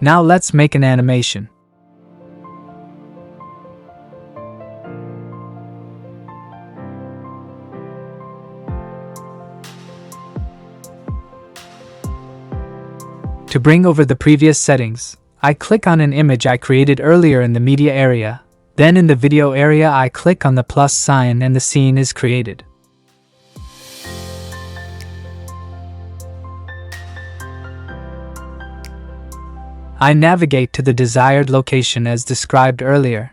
Now let's make an animation. To bring over the previous settings, I click on an image I created earlier in the media area. Then in the video area I click on the plus sign and the scene is created. I navigate to the desired location as described earlier.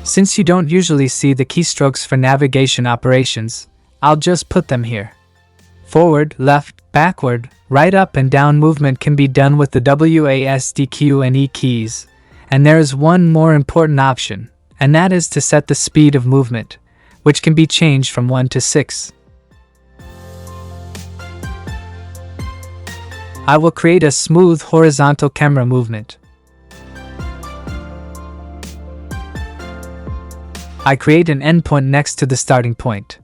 Since you don't usually see the keystrokes for navigation operations, I'll just put them here. Forward, left, backward, right up and down movement can be done with the WASD, Q and E keys. And there is one more important option, and that is to set the speed of movement, which can be changed from 1 to 6. I will create a smooth horizontal camera movement. I create an endpoint next to the starting point.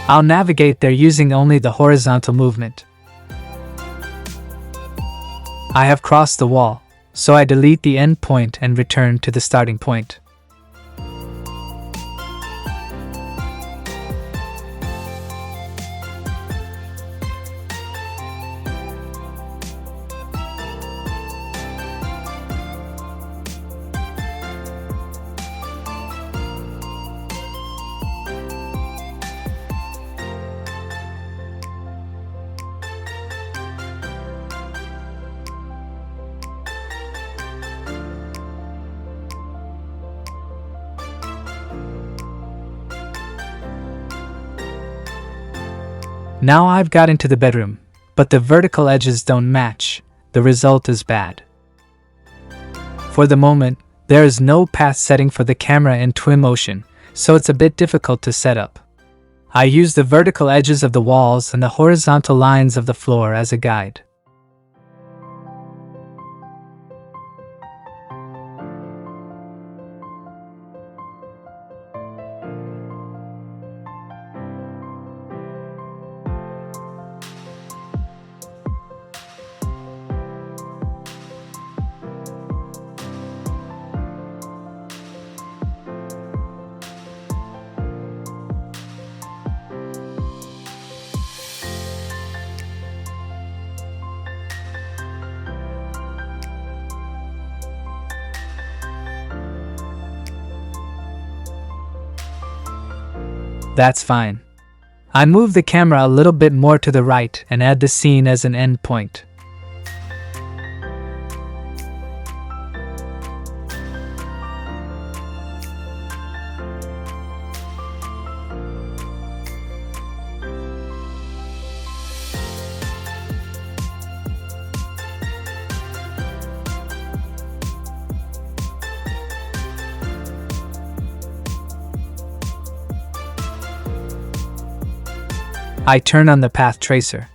I'll navigate there using only the horizontal movement. I have crossed the wall, so I delete the endpoint and return to the starting point. Now I've got into the bedroom, but the vertical edges don't match. The result is bad. For the moment, there is no path setting for the camera in Twinmotion, so it's a bit difficult to set up. I use the vertical edges of the walls and the horizontal lines of the floor as a guide. That's fine. I move the camera a little bit more to the right and add the scene as an endpoint. I turn on the path tracer.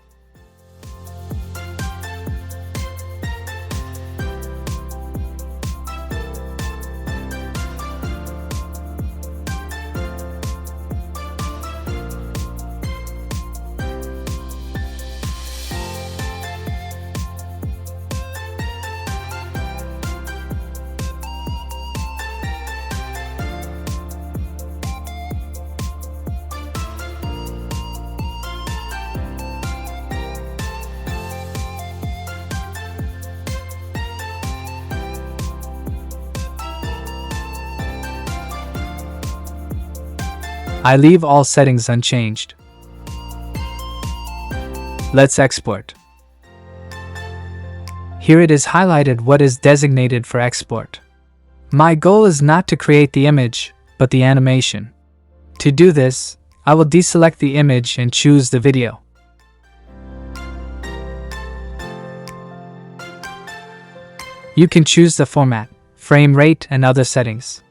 I leave all settings unchanged. Let's export. Here it is highlighted what is designated for export. My goal is not to create the image, but the animation. To do this, I will deselect the image and choose the video. You can choose the format, frame rate, and other settings.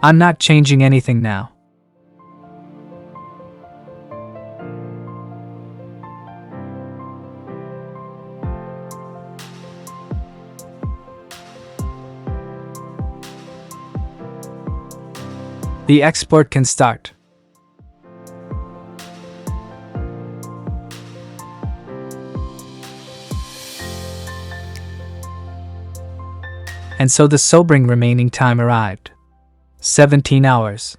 I'm not changing anything now. The export can start. And so the sobering remaining time arrived. 17 hours.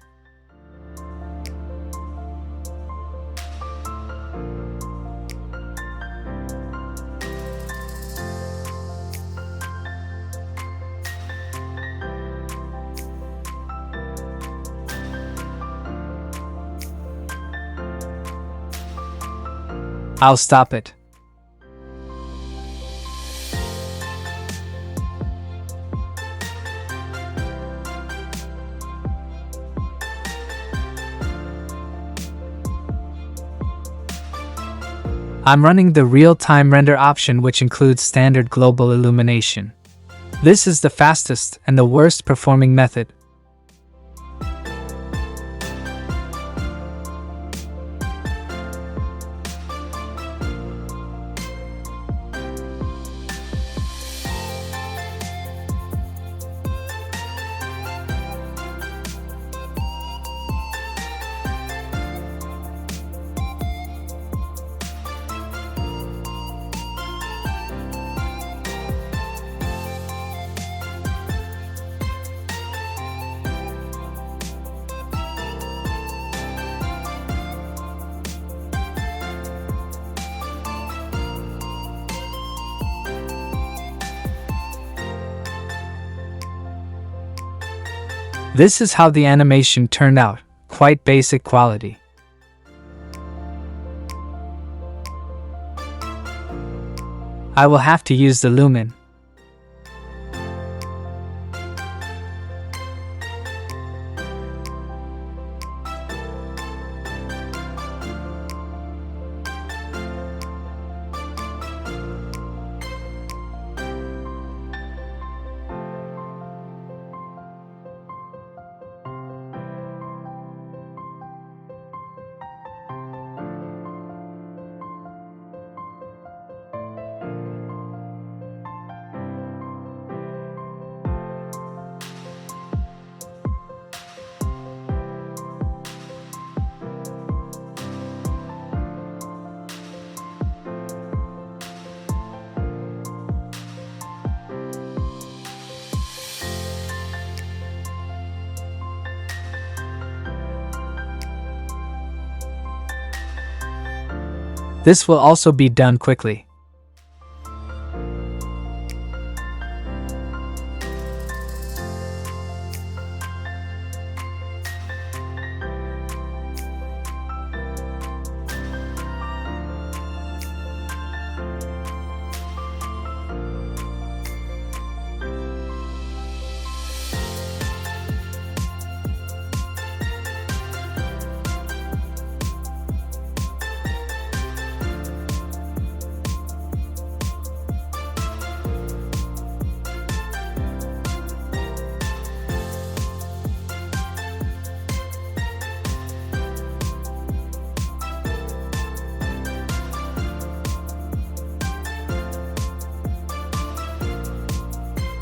I'll stop it. I'm running the real-time render option, which includes standard global illumination. This is the fastest and the worst performing method. This is how the animation turned out, quite basic quality. I will have to use the lumen. This will also be done quickly.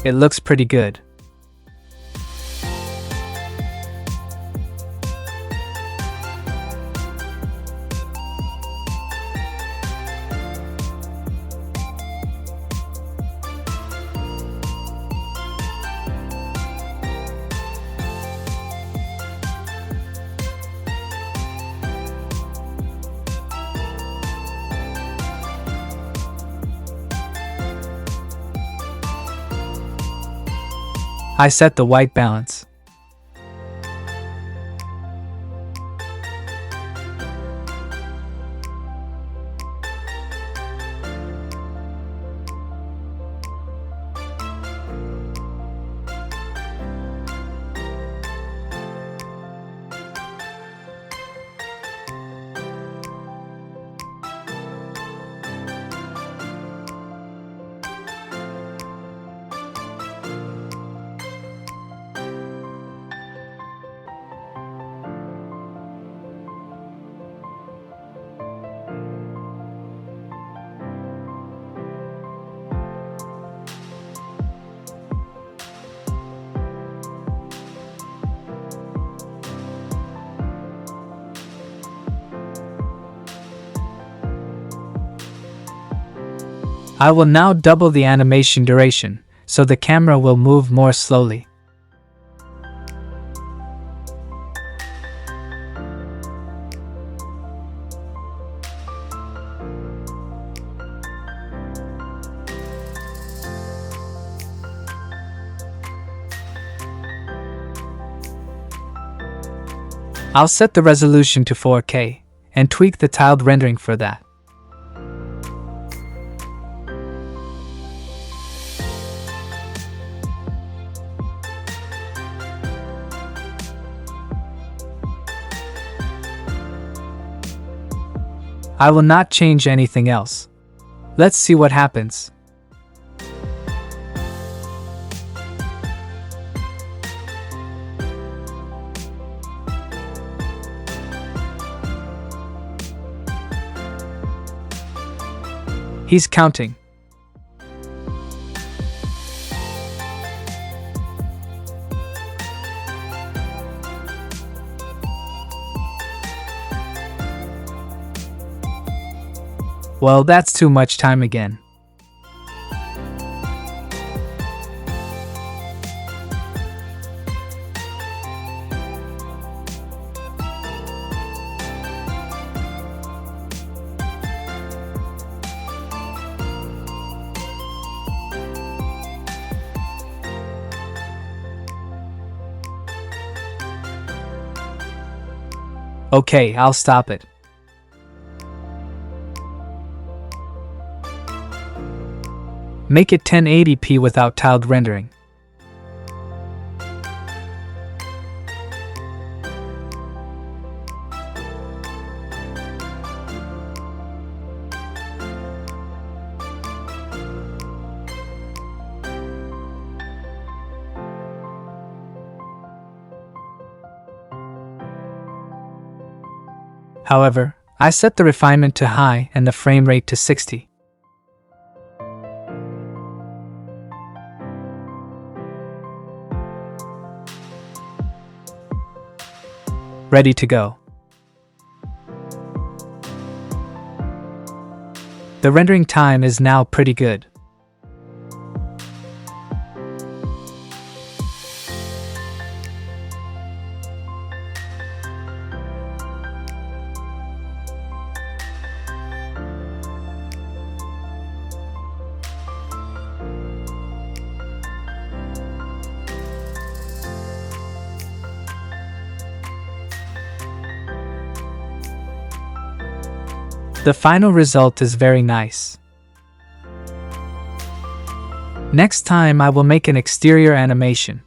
It looks pretty good. I set the white balance. I will now double the animation duration, so the camera will move more slowly. I'll set the resolution to 4K, and tweak the tiled rendering for that. I will not change anything else. Let's see what happens. He's counting. Well, that's too much time again. Okay, I'll stop it. Make it 1080p without tiled rendering. However, I set the refinement to high and the frame rate to 60. Ready to go. The rendering time is now pretty good. The final result is very nice. Next time I will make an exterior animation.